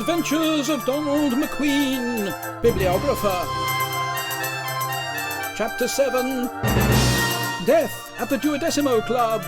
Adventures of Donald McQueen, Bibliographer. Chapter 7, Death at the Duodecimo Club.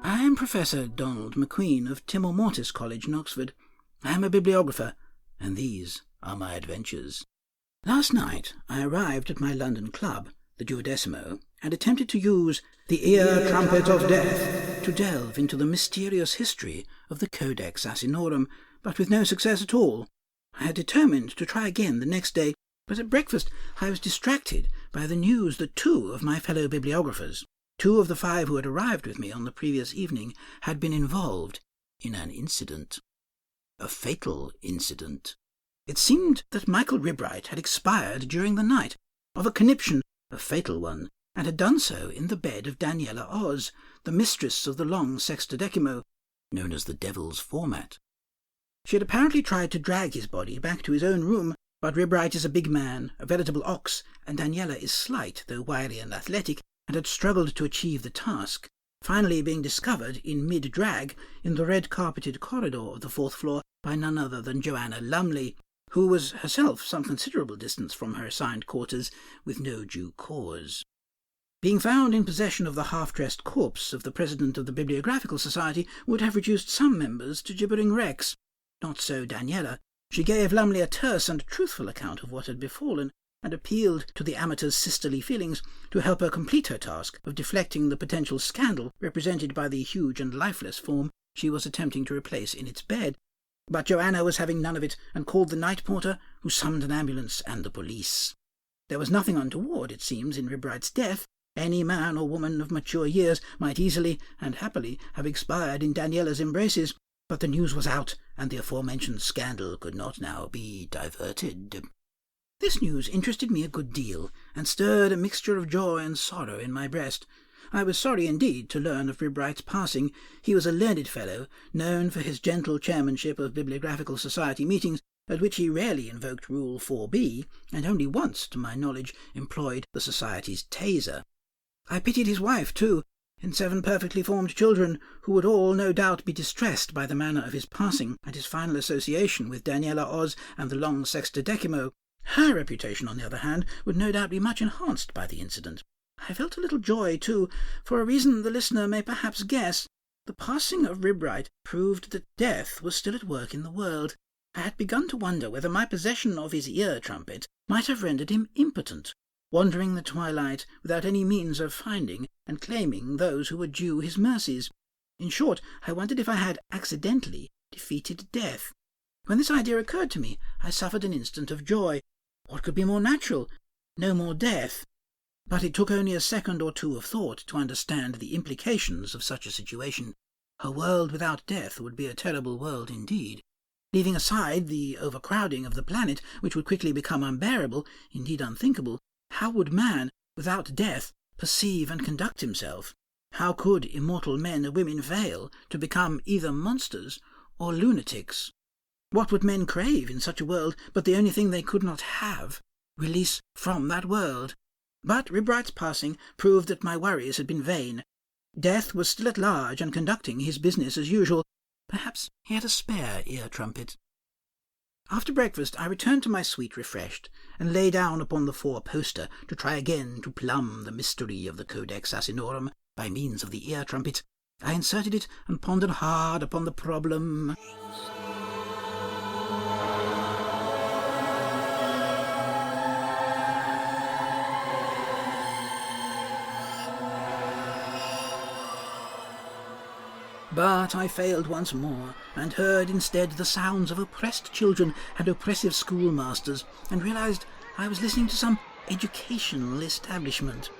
I am Professor Donald McQueen of Timor Mortis College in Oxford. I am a bibliographer, and these are my adventures. Last night I arrived at my London club, the Duodecimo, and attempted to use the ear trumpet of death to delve into the mysterious history of the Codex Asinorum, but with no success at all. I had determined to try again the next day, but at breakfast I was distracted by the news that two of my fellow bibliographers, two of the 5 who had arrived with me on the previous evening, had been involved in an incident. A fatal incident. It seemed that Michael Ribbright had expired during the night, of a conniption, a fatal one, and had done so in the bed of Daniela Oz, the mistress of the long sextodecimo, known as the Devil's Format. She had apparently tried to drag his body back to his own room, but Ribbright is a big man, a veritable ox, and Daniela is slight, though wiry and athletic, and had struggled to achieve the task, finally being discovered in mid-drag in the red-carpeted corridor of the 4th floor by none other than Joanna Lumley, who was herself some considerable distance from her assigned quarters with no due cause. Being found in possession of the half-dressed corpse of the president of the Bibliographical Society would have reduced some members to gibbering wrecks. Not so Daniela. She gave Lumley a terse and truthful account of what had befallen, and appealed to the amateur's sisterly feelings to help her complete her task of deflecting the potential scandal represented by the huge and lifeless form she was attempting to replace in its bed. But Joanna was having none of it, and called the night porter, who summoned an ambulance and the police. There was nothing untoward, it seems, in Ribbright's death. Any man or woman of mature years might easily and happily have expired in Daniela's embraces, but the news was out, and the aforementioned scandal could not now be diverted. This news interested me a good deal, and stirred a mixture of joy and sorrow in my breast. I was sorry indeed to learn of Ribbright's passing. He was a learned fellow, known for his gentle chairmanship of Bibliographical Society meetings, at which he rarely invoked Rule 4b, and only once, to my knowledge, employed the Society's taser. I pitied his wife, too, and 7 perfectly formed children, who would all no doubt be distressed by the manner of his passing and his final association with Daniela Oz and the long sextodecimo. Her reputation, on the other hand, would no doubt be much enhanced by the incident. I felt a little joy, too, for a reason the listener may perhaps guess. The passing of Ribbright proved that death was still at work in the world. I had begun to wonder whether my possession of his ear-trumpet might have rendered him impotent, wandering the twilight without any means of finding and claiming those who were due his mercies. In short, I wondered if I had accidentally defeated death. When this idea occurred to me, I suffered an instant of joy. What could be more natural? No more death. But it took only a second or two of thought to understand the implications of such a situation. A world without death would be a terrible world indeed. Leaving aside the overcrowding of the planet, which would quickly become unbearable, indeed unthinkable, how would man, without death, perceive and conduct himself? How could immortal men and women fail to become either monsters or lunatics? What would men crave in such a world but the only thing they could not have, release from that world? But Ribbright's passing proved that my worries had been vain. Death was still at large and conducting his business as usual. Perhaps he had a spare ear-trumpet. After breakfast I returned to my suite refreshed, and lay down upon the 4-poster to try again to plumb the mystery of the Codex Asinorum by means of the ear-trumpet. I inserted it and pondered hard upon the problem. But I failed once more, and heard instead the sounds of oppressed children and oppressive schoolmasters, and realized I was listening to some educational establishment.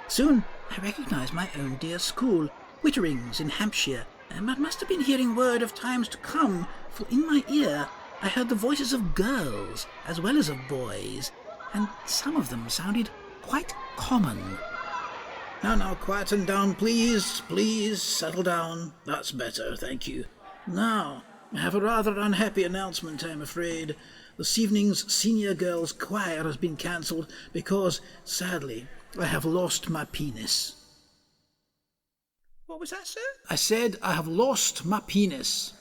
Soon I recognized my own dear school, Whittering's in Hampshire, but must have been hearing word of times to come, for in my ear I heard the voices of girls as well as of boys, and some of them sounded quite common. Now, quieten down, please. Please, settle down. That's better, thank you. Now, I have a rather unhappy announcement, I'm afraid. This evening's senior girls' choir has been cancelled because, sadly, I have lost my penis. What was that, sir? I said I have lost my penis.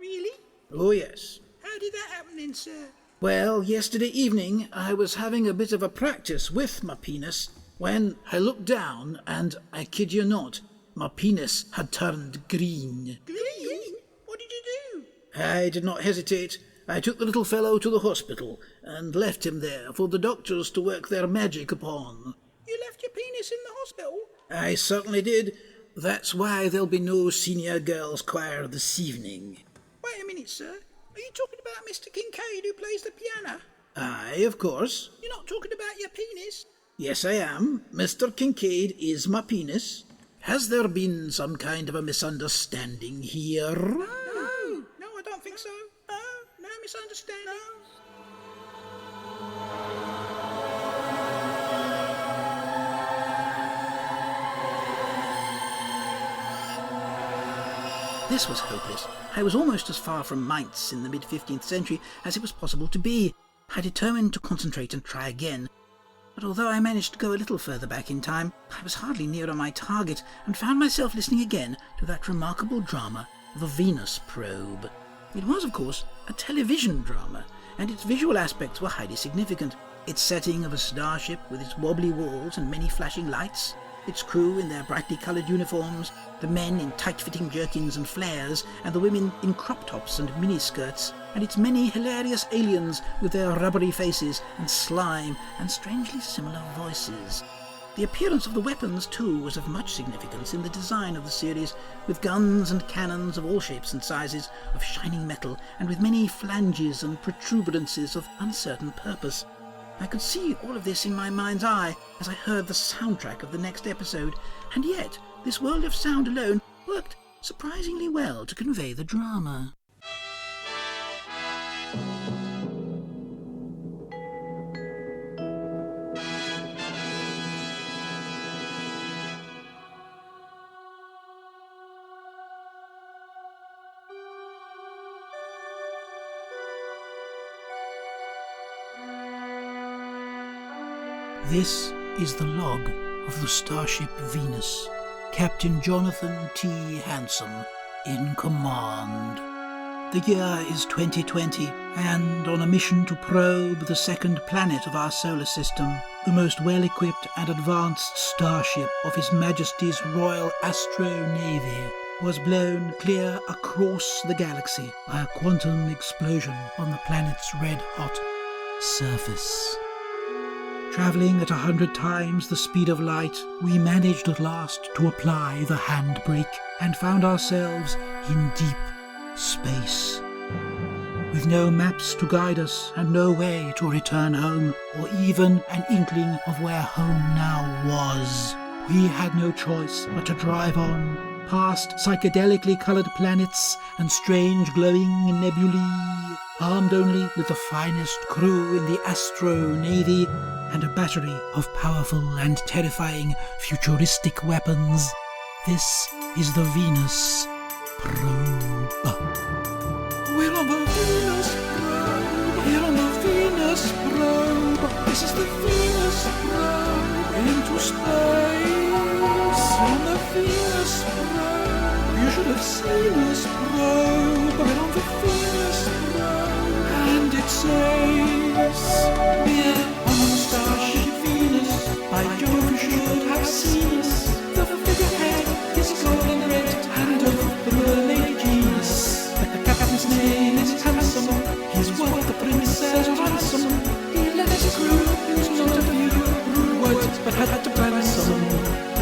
Really? Oh, yes. How did that happen then, sir? Well, yesterday evening I was having a bit of a practice with my penis when I looked down and, I kid you not, my penis had turned green. Green? What did you do? I did not hesitate. I took the little fellow to the hospital and left him there for the doctors to work their magic upon. You left your penis in the hospital? I certainly did. That's why there'll be no senior girls' choir this evening. Wait a minute, sir. Are you talking about Mr. Kincaid who plays the piano? Aye, of course. You're not talking about your penis? Yes, I am. Mr. Kincaid is my penis. Has there been some kind of a misunderstanding here? No, I don't think so. No misunderstanding. No. This was hopeless. I was almost as far from Mainz in the mid-15th century as it was possible to be. I determined to concentrate and try again. But although I managed to go a little further back in time, I was hardly nearer my target and found myself listening again to that remarkable drama, The Venus Probe. It was, of course, a television drama, and its visual aspects were highly significant. Its setting of a starship with its wobbly walls and many flashing lights, its crew in their brightly coloured uniforms, the men in tight-fitting jerkins and flares, and the women in crop-tops and miniskirts, and its many hilarious aliens with their rubbery faces and slime and strangely similar voices. The appearance of the weapons, too, was of much significance in the design of the series, with guns and cannons of all shapes and sizes, of shining metal, and with many flanges and protuberances of uncertain purpose. I could see all of this in my mind's eye as I heard the soundtrack of the next episode, and yet this world of sound alone worked surprisingly well to convey the drama. This is the log of the Starship Venus. Captain Jonathan T. Hanson in command. The year is 2020, and on a mission to probe the second planet of our solar system, the most well-equipped and advanced starship of His Majesty's Royal Astro Navy was blown clear across the galaxy by a quantum explosion on the planet's red-hot surface. Travelling at 100 times the speed of light, we managed at last to apply the handbrake and found ourselves in deep space. With no maps to guide us and no way to return home, or even an inkling of where home now was, we had no choice but to drive on, past psychedelically coloured planets and strange glowing nebulae, armed only with the finest crew in the Astro Navy and a battery of powerful and terrifying futuristic weapons. This is the Venus Probe. We're on the Venus Probe. We're on the Venus Probe. This is the Venus Probe into space. On the Venus Probe. You should have seen this probe. We're on the Venus Probe. And it says, we're on Starship Venus. By Jove, you should have seen us. The figurehead is golden red and of the mermaid genus. The captain's name is Handsome. He's worth the princess ransom. He led his crew, who's not a few rude words, but had to ransom.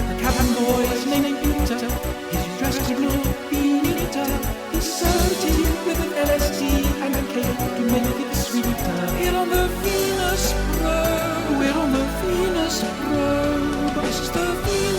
The cabin boy is named Peter. He's dressed in blue, beneater. He's served with an LSD and a cake to make it sweeter. Here on the Venus Probe, we're on the Venus Probe. This is the Venus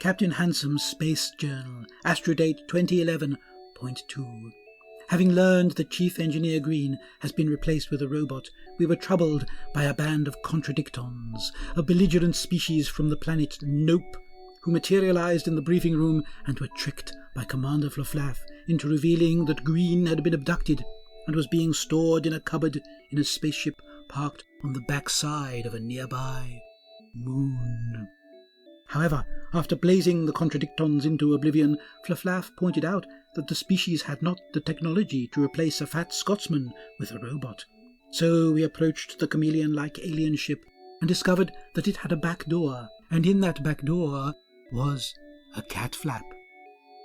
Captain Hansom's Space Journal, Astrodate 2011.2. Having learned that Chief Engineer Green has been replaced with a robot, we were troubled by a band of contradictons, a belligerent species from the planet Nope, who materialized in the briefing room and were tricked by Commander Flaflaf into revealing that Green had been abducted and was being stored in a cupboard in a spaceship parked on the backside of a nearby moon. However, after blazing the contradictons into oblivion, Flaflaf pointed out that the species had not the technology to replace a fat Scotsman with a robot. So we approached the chameleon-like alien ship and discovered that it had a back door, and in that back door was a cat flap.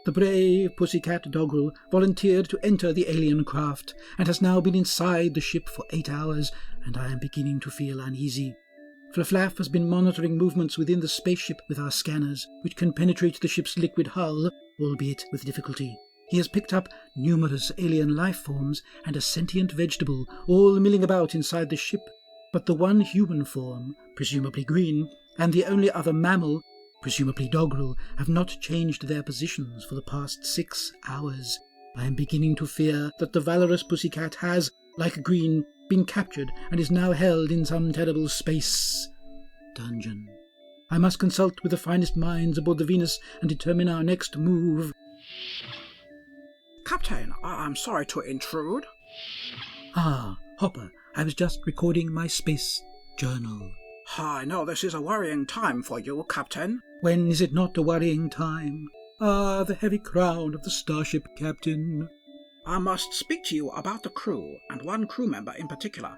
The brave pussycat Doggerel volunteered to enter the alien craft and has now been inside the ship for 8 hours, and I am beginning to feel uneasy. Flaflaf has been monitoring movements within the spaceship with our scanners, which can penetrate the ship's liquid hull, albeit with difficulty. He has picked up numerous alien life forms and a sentient vegetable, all milling about inside the ship, but the one human form, presumably Green, and the only other mammal, presumably Doggerel, have not changed their positions for the past 6 hours. I am beginning to fear that the valorous pussycat has, like Green, been captured and is now held in some terrible space dungeon. I must consult with the finest minds aboard the Venus and determine our next move. Captain, I'm sorry to intrude. Ah, Hopper, I was just recording my space journal. I know this is a worrying time for you, Captain. When is it not a worrying time? Ah, the heavy crown of the starship, Captain. I must speak to you about the crew, and one crew member in particular.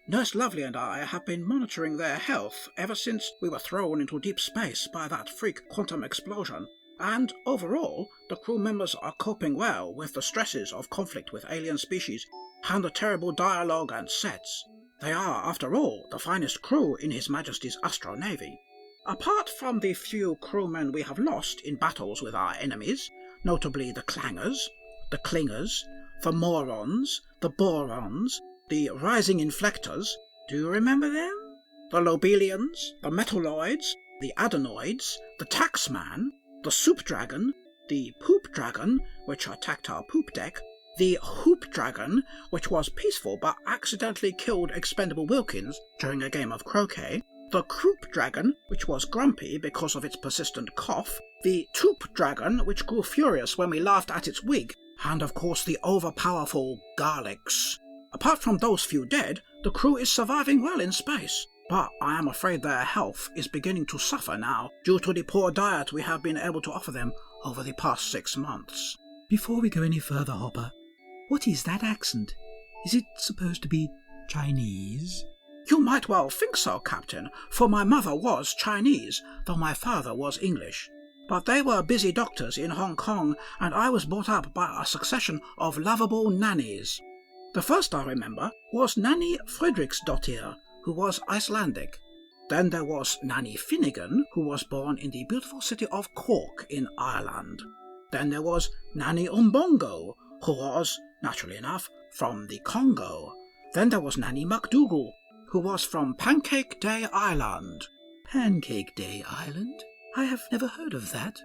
Nurse Lovely and I have been monitoring their health ever since we were thrown into deep space by that freak quantum explosion, and overall, the crew members are coping well with the stresses of conflict with alien species and the terrible dialogue and sets. They are, after all, the finest crew in His Majesty's Astro Navy. Apart from the few crewmen we have lost in battles with our enemies, notably the Clangers, the Clingers, the Morons, the Borons, the Rising Inflectors, do you remember them? The Lobelians, the Metalloids, the Adenoids, the Taxman, the Soup Dragon, the Poop Dragon, which attacked our poop deck, the Hoop Dragon, which was peaceful but accidentally killed Expendable Wilkins during a game of croquet, the Croup Dragon, which was grumpy because of its persistent cough, the Toop Dragon, which grew furious when we laughed at its wig, and of course the overpowerful Garlics. Apart from those few dead, the crew is surviving well in space, but I am afraid their health is beginning to suffer now due to the poor diet we have been able to offer them over the past 6 months. Before we go any further, Hopper, what is that accent? Is it supposed to be Chinese? You might well think so, Captain, for my mother was Chinese, though my father was English. But they were busy doctors in Hong Kong, and I was brought up by a succession of lovable nannies. The first I remember was Nanny Frederiksdottir, who was Icelandic. Then there was Nanny Finnegan, who was born in the beautiful city of Cork in Ireland. Then there was Nanny Umbongo, who was, naturally enough, from the Congo. Then there was Nanny MacDougall, who was from Pancake Day Island. Pancake Day Island? I have never heard of that.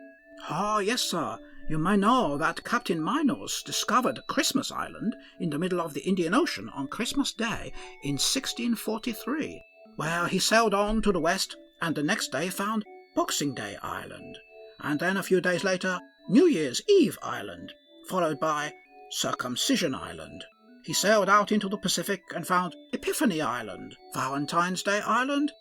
Oh, yes, sir. You may know that Captain Minos discovered Christmas Island in the middle of the Indian Ocean on Christmas Day in 1643, where he sailed on to the west and the next day found Boxing Day Island, and then a few days later New Year's Eve Island, followed by Circumcision Island. He sailed out into the Pacific and found Epiphany Island, Valentine's Day Island,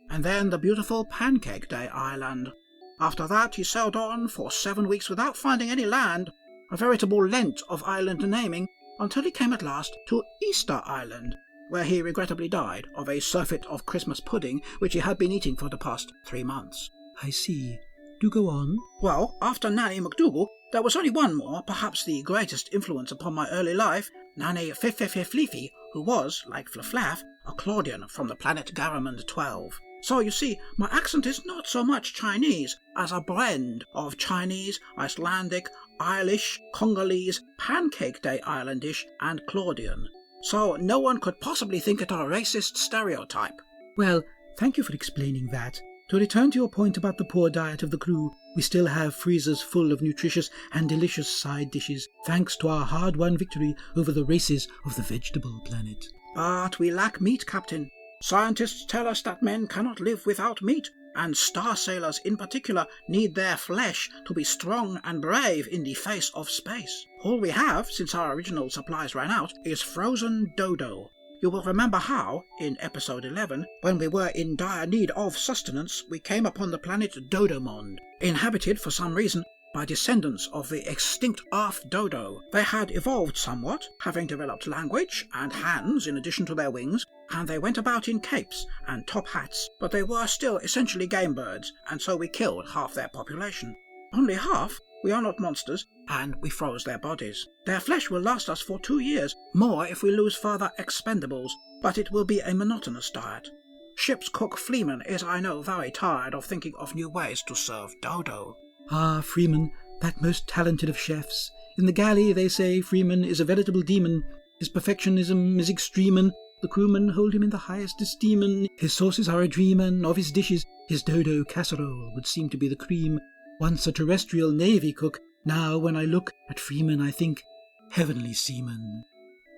and then the beautiful Pancake Day Island. After that he sailed on for 7 weeks without finding any land, a veritable Lent of island naming, until he came at last to Easter Island, where he regrettably died of a surfeit of Christmas pudding which he had been eating for the past 3 months. I see. Do go on. Well, after Nanny MacDougall, there was only one more, perhaps the greatest influence upon my early life, Nanny Fifleafy, who was, like Flaflaf, a Claudian from the planet Garamond 12. So, you see, my accent is not so much Chinese as a blend of Chinese, Icelandic, Irish, Congolese, Pancake Day Islandish, and Claudian. So no one could possibly think it a racist stereotype. Well, thank you for explaining that. To return to your point about the poor diet of the crew, we still have freezers full of nutritious and delicious side dishes, thanks to our hard-won victory over the races of the vegetable planet. But we lack meat, Captain. Scientists tell us that men cannot live without meat, and star sailors in particular need their flesh to be strong and brave in the face of space. All we have, since our original supplies ran out, is frozen dodo. You will remember how, in episode 11, when we were in dire need of sustenance, we came upon the planet Dodomond, inhabited for some reason by descendants of the extinct Earth dodo. They had evolved somewhat, having developed language and hands in addition to their wings, and they went about in capes and top hats, but they were still essentially game birds, and so we killed half their population. Only half. We are not monsters, and we froze their bodies. Their flesh will last us for 2 years, more if we lose further expendables, but it will be a monotonous diet. Ship's cook Freeman is, I know, very tired of thinking of new ways to serve dodo. Ah, Freeman, that most talented of chefs. In the galley, they say, Freeman is a veritable demon. His perfectionism is extreme, and the crewmen hold him in the highest esteem, and his sauces are a dream, and of his dishes, his dodo casserole would seem to be the cream. Once a terrestrial navy cook, now when I look at Freeman I think, heavenly seaman.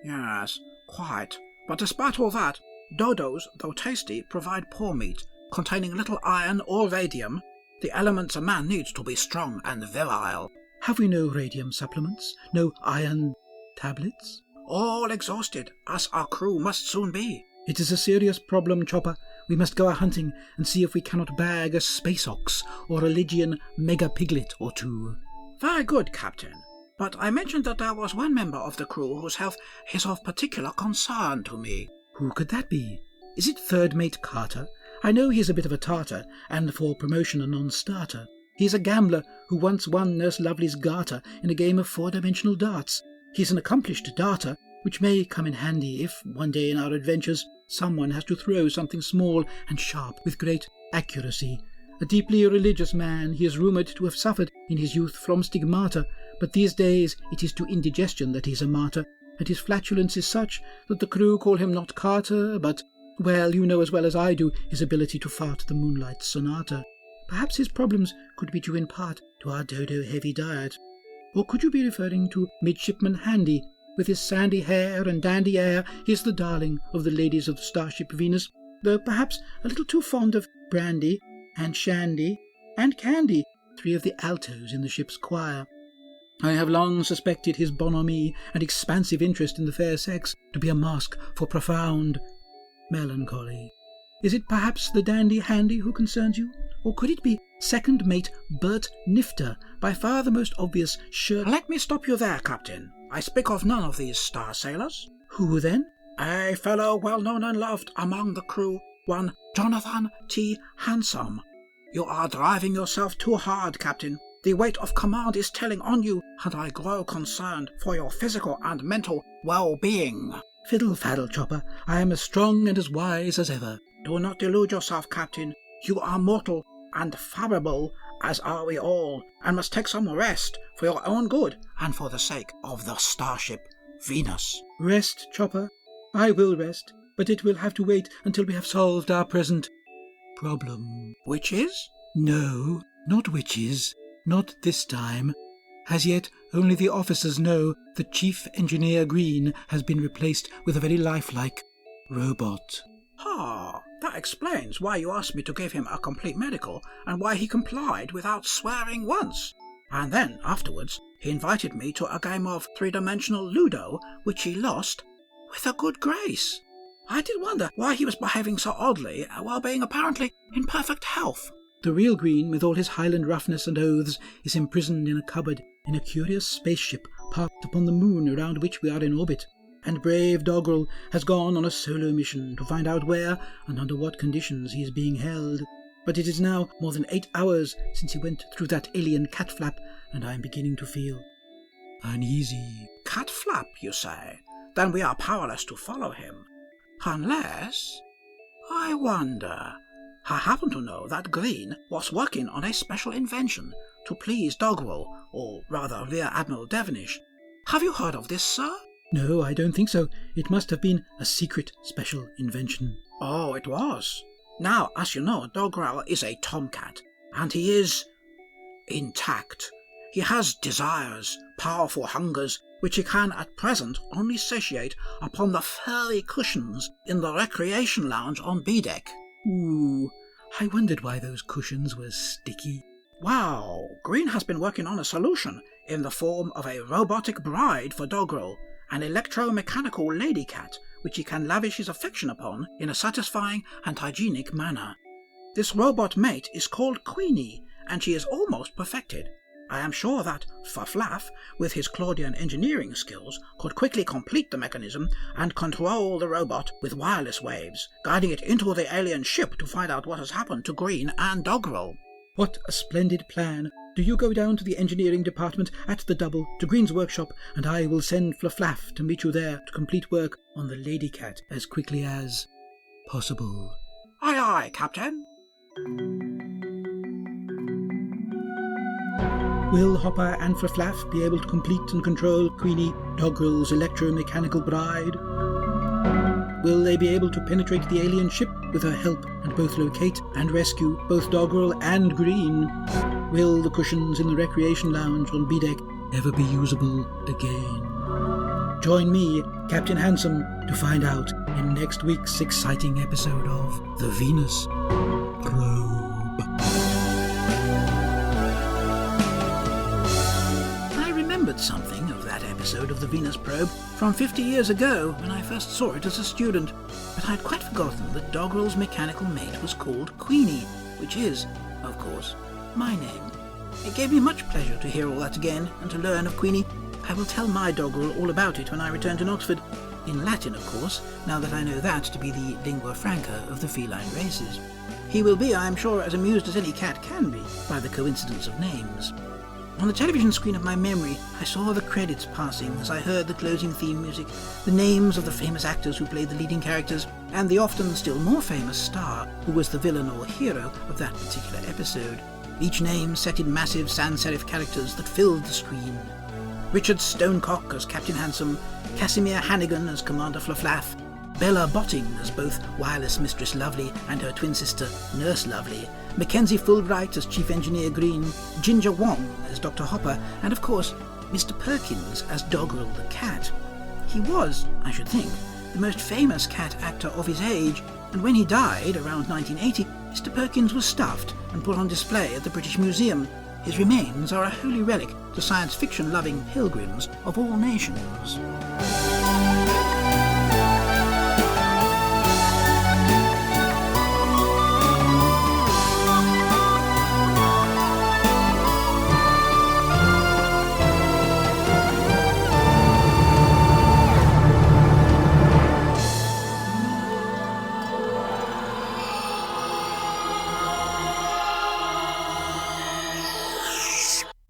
Yes, quite. But despite all that, dodos, though tasty, provide poor meat, containing little iron or radium, the elements a man needs to be strong and virile. Have we no radium supplements? No iron tablets? All exhausted, as our crew must soon be. It is a serious problem, Chopper. We must go a-hunting and see if we cannot bag a space ox or a Lygian mega-piglet or two. Very good, Captain. But I mentioned that there was one member of the crew whose health is of particular concern to me. Who could that be? Is it Third Mate Carter? I know he is a bit of a tartar, and for promotion a non-starter. He is a gambler who once won Nurse Lovely's garter in a game of 4-dimensional darts. He is an accomplished darter, which may come in handy if, one day in our adventures, someone has to throw something small and sharp with great accuracy. A deeply religious man, he is rumoured to have suffered in his youth from stigmata, but these days it is to indigestion that he is a martyr, and his flatulence is such that the crew call him not Carter, but, well, you know as well as I do his ability to fart the Moonlight Sonata. Perhaps his problems could be due in part to our dodo-heavy diet. Or could you be referring to Midshipman Handy? With his sandy hair and dandy air, he is the darling of the ladies of the Starship Venus, though perhaps a little too fond of brandy and shandy and candy, 3 of the altos in the ship's choir. I have long suspected his bonhomie and expansive interest in the fair sex to be a mask for profound melancholy. Is it perhaps the dandy Handy who concerns you? Or could it be second mate Bert Nifter, by far the most obvious shirt... Let me stop you there, Captain. I speak of none of these star sailors. Who then? A fellow well known and loved among the crew, one Jonathan T. Handsome. You are driving yourself too hard, Captain. The weight of command is telling on you, and I grow concerned for your physical and mental well-being. Fiddle-faddle, Chopper. I am as strong and as wise as ever. Do not delude yourself, Captain. You are mortal and fallible, as are we all, and must take some rest for your own good and for the sake of the Starship Venus. Rest, Chopper. I will rest, but it will have to wait until we have solved our present problem. Witches? No, not witches. Not this time. As yet, only the officers know that Chief Engineer Green has been replaced with a very lifelike robot. Ah, that explains why you asked me to give him a complete medical, and why he complied without swearing once. And then, afterwards, he invited me to a game of 3-dimensional Ludo, which he lost with a good grace. I did wonder why he was behaving so oddly while being apparently in perfect health. The real Green, with all his Highland roughness and oaths, is imprisoned in a cupboard in a curious spaceship parked upon the moon around which we are in orbit, and brave Doggerel has gone on a solo mission to find out where and under what conditions he is being held. But it is now more than 8 hours since he went through that alien cat flap, and I am beginning to feel uneasy. Cat flap, you say? Then we are powerless to follow him. Unless... I wonder... I happen to know that Green was working on a special invention to please Doggerel, or rather Rear Admiral Devonish. Have you heard of this, sir? No, I don't think so. It must have been a secret special invention. Oh, it was. Now, as you know, Dogrel is a tomcat, and he is intact. He has desires, powerful hungers, which he can at present only satiate upon the furry cushions in the recreation lounge on B-deck. Ooh, I wondered why those cushions were sticky. Wow, Green has been working on a solution in the form of a robotic bride for Dogrel, an electromechanical lady cat which he can lavish his affection upon in a satisfying and hygienic manner. This robot mate is called Queenie, and she is almost perfected. I am sure that Flufflaff, with his Claudian engineering skills, could quickly complete the mechanism and control the robot with wireless waves, guiding it into the alien ship to find out what has happened to Green and Dogrel. What a splendid plan! Do you go down to the engineering department at the Double to Green's workshop, and I will send Flufflaff to meet you there to complete work on the lady cat as quickly as possible. Aye, aye, Captain. Will Hopper and Flufflaff be able to complete and control Queenie, Dogrel's electromechanical bride? Will they be able to penetrate the alien ship with her help and both locate and rescue both Dogrel and Green? Will the cushions in the recreation lounge on B-deck ever be usable again? Join me, Captain Handsome, to find out in next week's exciting episode of The Venus Probe. I remembered something of that episode of The Venus Probe from 50 years ago when I first saw it as a student, but I'd quite forgotten that Dogrel's mechanical mate was called Queenie, which is, of course, my name. It gave me much pleasure to hear all that again and to learn of Queenie. I will tell my Dogrel all about it when I return to Oxford, in Latin, of course, now that I know that to be the lingua franca of the feline races. He will be, I am sure, as amused as any cat can be by the coincidence of names. On the television screen of my memory, I saw the credits passing as I heard the closing theme music, the names of the famous actors who played the leading characters, and the often still more famous star who was the villain or hero of that particular episode. Each name set in massive sans-serif characters that filled the screen. Richard Stonecock as Captain Handsome, Casimir Hannigan as Commander Flufflaff, Bella Botting as both Wireless Mistress Lovely and her twin sister Nurse Lovely, Mackenzie Fulbright as Chief Engineer Green, Ginger Wong as Dr. Hopper, and of course Mr. Perkins as Dogrel the cat. He was, I should think, the most famous cat actor of his age, and when he died around 1980, Mr. Perkins was stuffed and put on display at the British Museum. His remains are a holy relic to science fiction-loving pilgrims of all nations.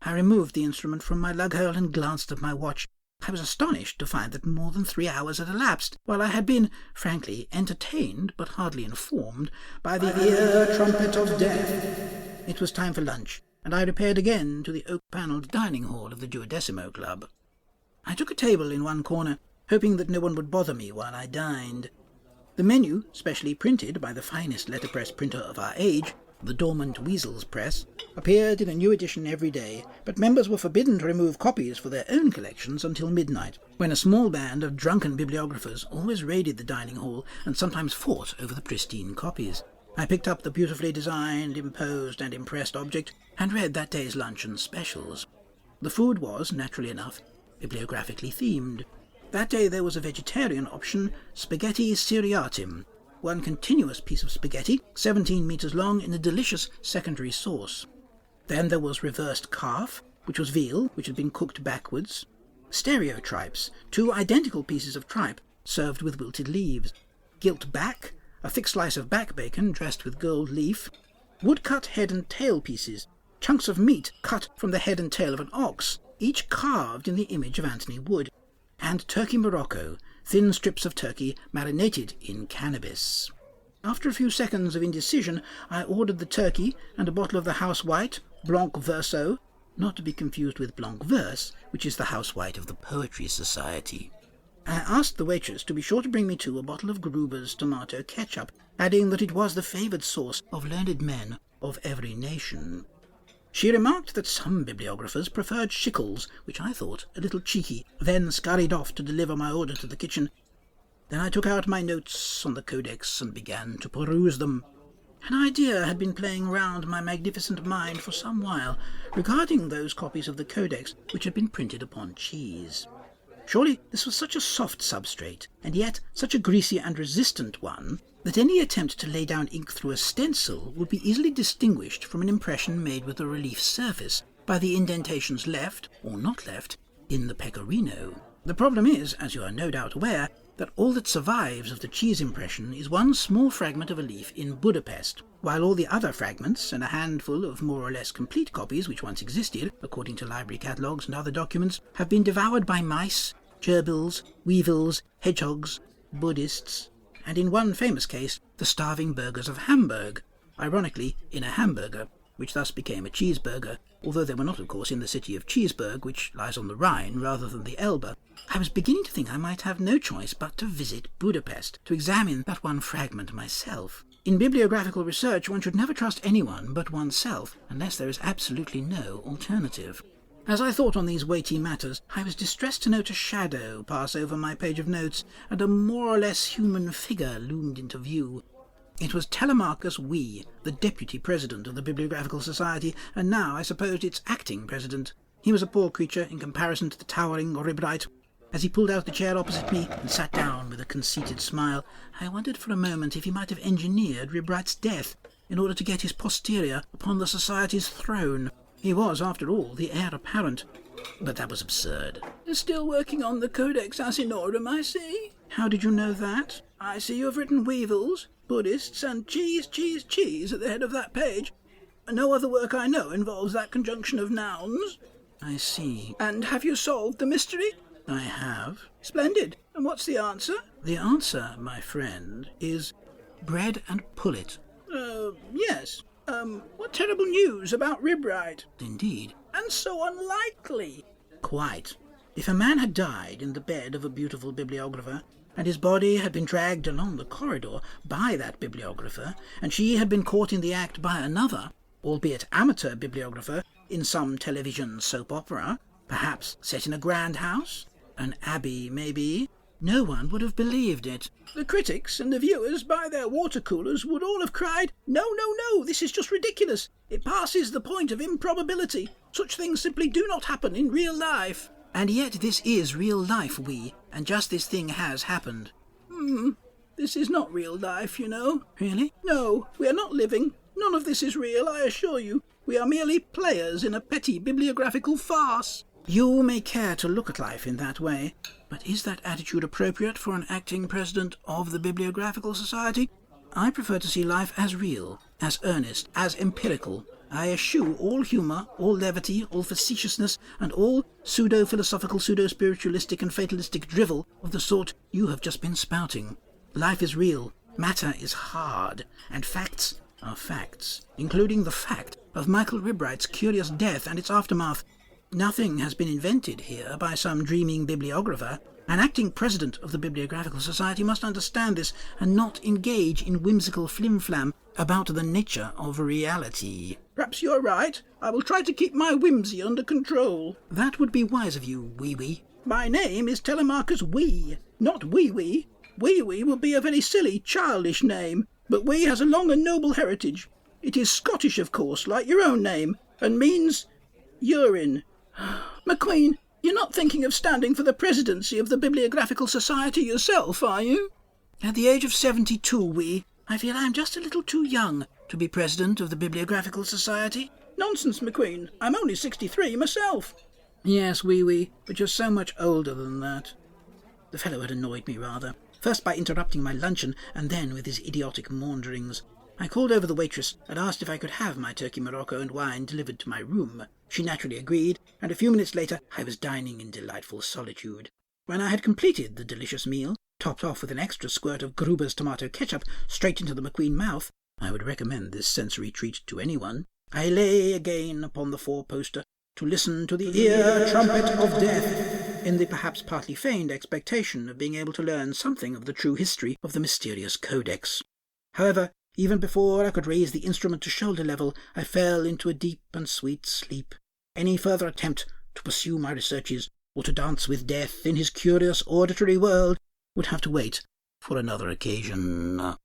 I removed the instrument from my lug-hole and glanced at my watch. I was astonished to find that more than 3 hours had elapsed, while I had been, frankly, entertained, but hardly informed, by the ear-trumpet of death. It was time for lunch, and I repaired again to the oak-panelled dining hall of the Duodecimo Club. I took a table in one corner, hoping that no one would bother me while I dined. The menu, specially printed by the finest letterpress printer of our age, the Dormant Weasel's Press, appeared in a new edition every day, but members were forbidden to remove copies for their own collections until midnight, when a small band of drunken bibliographers always raided the dining hall and sometimes fought over the pristine copies. I picked up the beautifully designed, imposed and impressed object and read that day's luncheon specials. The food was, naturally enough, bibliographically themed. That day there was a vegetarian option, spaghetti seriatim, one continuous piece of spaghetti, 17 metres long, in a delicious secondary sauce. Then there was reversed calf, which was veal, which had been cooked backwards. Stereotripes, 2 identical pieces of tripe, served with wilted leaves. Gilt back, a thick slice of back bacon dressed with gold leaf. Woodcut head and tail pieces, chunks of meat cut from the head and tail of an ox, each carved in the image of Anthony Wood. And turkey Morocco, thin strips of turkey marinated in cannabis. After a few seconds of indecision, I ordered the turkey and a bottle of the house white, Blanc Verso, not to be confused with Blanc Verse, which is the house white of the Poetry Society. I asked the waitress to be sure to bring me a bottle of Gruber's tomato ketchup, adding that it was the favoured sauce of learned men of every nation. She remarked that some bibliographers preferred Shickles, which I thought a little cheeky, then scurried off to deliver my order to the kitchen. Then I took out my notes on the Codex and began to peruse them. An idea had been playing round my magnificent mind for some while regarding those copies of the Codex which had been printed upon cheese. Surely this was such a soft substrate, and yet such a greasy and resistant one, that any attempt to lay down ink through a stencil would be easily distinguished from an impression made with a relief surface by the indentations left, or not left, in the pecorino. The problem is, as you are no doubt aware, that all that survives of the cheese impression is one small fragment of a leaf in Budapest, while all the other fragments, and a handful of more or less complete copies which once existed, according to library catalogues and other documents, have been devoured by mice, gerbils, weevils, hedgehogs, Buddhists, and in one famous case, the starving burghers of Hamburg, ironically in a hamburger, which thus became a cheeseburger, although they were not, of course, in the city of Cheeseburg, which lies on the Rhine rather than the Elbe. I was beginning to think I might have no choice but to visit Budapest, to examine that one fragment myself. In bibliographical research, one should never trust anyone but oneself, unless there is absolutely no alternative. As I thought on these weighty matters, I was distressed to note a shadow pass over my page of notes, and a more or less human figure loomed into view. It was Telemachus Wee, the deputy president of the Bibliographical Society, and now I supposed its acting president. He was a poor creature in comparison to the towering Ribbrite. As he pulled out the chair opposite me and sat down with a conceited smile, I wondered for a moment if he might have engineered Ribbrite's death in order to get his posterior upon the Society's throne. He was, after all, the heir apparent. But that was absurd. "Still working on the Codex Asinorum, I see." "How did you know that?" "I see you have written weevils, Buddhists, and cheese at the head of that page. No other work I know involves that conjunction of nouns." "I see." "And have you solved the mystery?" "I have." "Splendid. And what's the answer?" "The answer, my friend, is bread and pullet." Yes. What terrible news about Ribbrite." "Indeed." "And so unlikely." "Quite. If a man had died in the bed of a beautiful bibliographer, and his body had been dragged along the corridor by that bibliographer, and she had been caught in the act by another, albeit amateur bibliographer, in some television soap opera, perhaps set in a grand house, an abbey maybe, no one would have believed it. The critics and the viewers by their water coolers would all have cried, 'No, this is just ridiculous. It passes the point of improbability. Such things simply do not happen in real life.' And yet this is real life, and just this thing has happened." This is not real life, you know." "Really?" "No, we are not living. None of this is real, I assure you. We are merely players in a petty bibliographical farce." "You may care to look at life in that way, but is that attitude appropriate for an acting president of the Bibliographical Society? I prefer to see life as real, as earnest, as empirical. I eschew all humour, all levity, all facetiousness, and all pseudo-philosophical, pseudo-spiritualistic and fatalistic drivel of the sort you have just been spouting. Life is real, matter is hard, and facts are facts, including the fact of Michael Ribbrite's curious death and its aftermath. Nothing has been invented here by some dreaming bibliographer. An acting president of the Bibliographical Society must understand this, and not engage in whimsical flim-flam about the nature of reality." "Perhaps you're right. I will try to keep my whimsy under control." "That would be wise of you, Wee-wee." "My name is Telemachus Wee, not Wee-wee. Wee-wee would be a very silly, childish name, but Wee has a long and noble heritage. It is Scottish, of course, like your own name, and means urine. McQueen, you're not thinking of standing for the presidency of the Bibliographical Society yourself, are you?" "At the age of 72, Wee, I feel I am just a little too young to be president of the Bibliographical Society." "Nonsense, McQueen. I'm only 63 myself." "Yes, Wee-wee, but you're so much older than that." The fellow had annoyed me rather, first by interrupting my luncheon, and then with his idiotic maunderings. I called over the waitress and asked if I could have my turkey Morocco and wine delivered to my room. She naturally agreed, and a few minutes later I was dining in delightful solitude. When I had completed the delicious meal, topped off with an extra squirt of Gruber's tomato ketchup straight into the McQueen mouth, I would recommend this sensory treat to anyone, I lay again upon the four-poster to listen to the ear trumpet of death. in the perhaps partly feigned expectation of being able to learn something of the true history of the mysterious codex. However, even before I could raise the instrument to shoulder level, I fell into a deep and sweet sleep. Any further attempt to pursue my researches or to dance with death in his curious auditory world would have to wait for another occasion.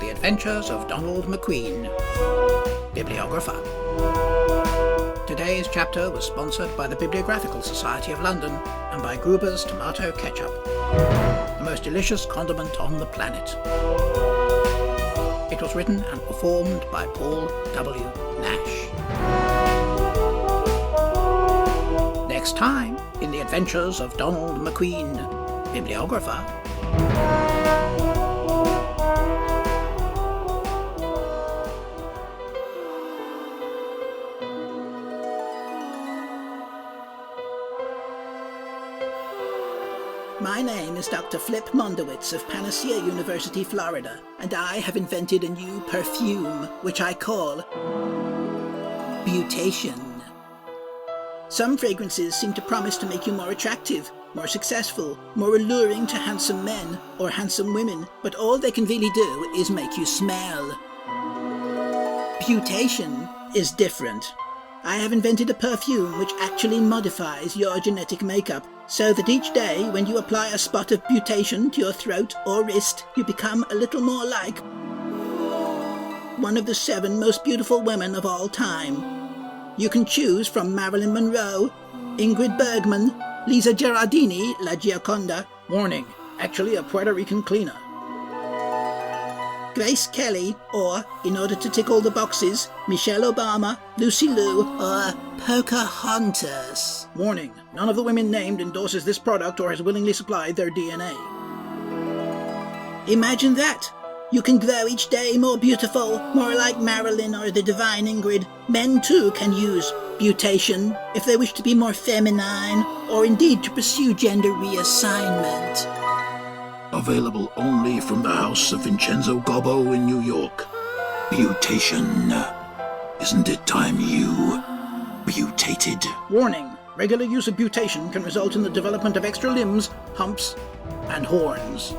The Adventures of Donald McQueen, Bibliographer. Today's chapter was sponsored by the Bibliographical Society of London and by Gruber's Tomato Ketchup, the most delicious condiment on the planet. It was written and performed by Paul W. Nash. Next time, in The Adventures of Donald McQueen, Bibliographer. My name is Dr. Flip Mondowitz of Panacea University, Florida, and I have invented a new perfume, which I call Butation. Some fragrances seem to promise to make you more attractive, more successful, more alluring to handsome men or handsome women, but all they can really do is make you smell. Butation is different. I have invented a perfume which actually modifies your genetic makeup, so that each day when you apply a spot of butation to your throat or wrist, you become a little more like one of the 7 most beautiful women of all time. You can choose from Marilyn Monroe, Ingrid Bergman, Lisa Gerardini, La Gioconda. Warning, actually a Puerto Rican cleaner. Grace Kelly, or, in order to tick all the boxes, Michelle Obama, Lucy Liu, or Pocahontas. Warning, none of the women named endorses this product or has willingly supplied their DNA. Imagine that! You can grow each day more beautiful, more like Marilyn or the divine Ingrid. Men too can use butation if they wish to be more feminine, or indeed to pursue gender reassignment. Available only from the house of Vincenzo Gobbo in New York. Butation. Isn't it time you butated? Warning, regular use of butation can result in the development of extra limbs, humps, and horns.